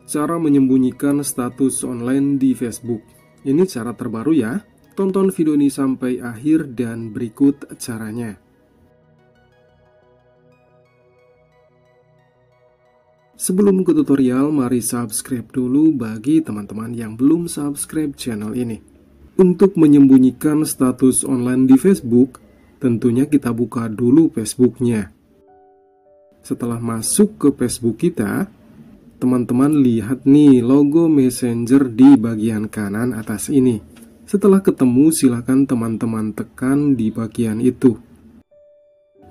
Cara menyembunyikan status online di Facebook. Ini cara terbaru ya. Tonton video ini sampai akhir dan berikut caranya. Sebelum ke tutorial, mari subscribe dulu bagi teman-teman yang belum subscribe channel ini. Untuk menyembunyikan status online di Facebook, tentunya kita buka dulu Facebooknya. Setelah masuk ke Facebook kita, teman-teman lihat nih logo Messenger di bagian kanan atas ini. Setelah ketemu, silakan teman-teman tekan di bagian itu.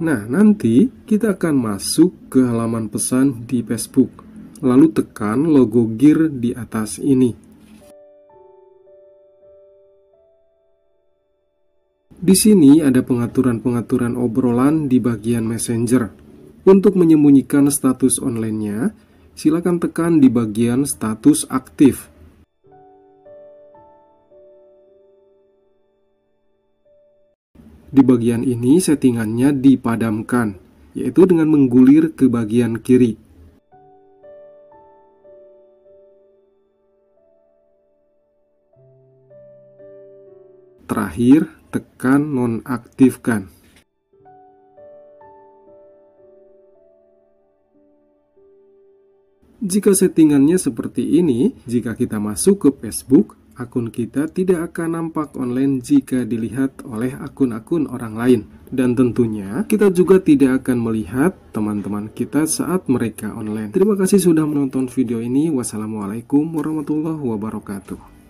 Nah, nanti kita akan masuk ke halaman pesan di Facebook. Lalu tekan logo gear di atas ini. Di sini ada pengaturan-pengaturan obrolan di bagian Messenger. Untuk menyembunyikan status online-nya, silakan tekan di bagian status aktif. Di bagian ini settingannya dipadamkan, yaitu dengan menggulir ke bagian kiri. Terakhir, tekan nonaktifkan. Jika settingannya seperti ini, jika kita masuk ke Facebook, akun kita tidak akan nampak online jika dilihat oleh akun-akun orang lain. Dan tentunya kita juga tidak akan melihat teman-teman kita saat mereka online. Terima kasih sudah menonton video ini. Wassalamualaikum warahmatullahi wabarakatuh.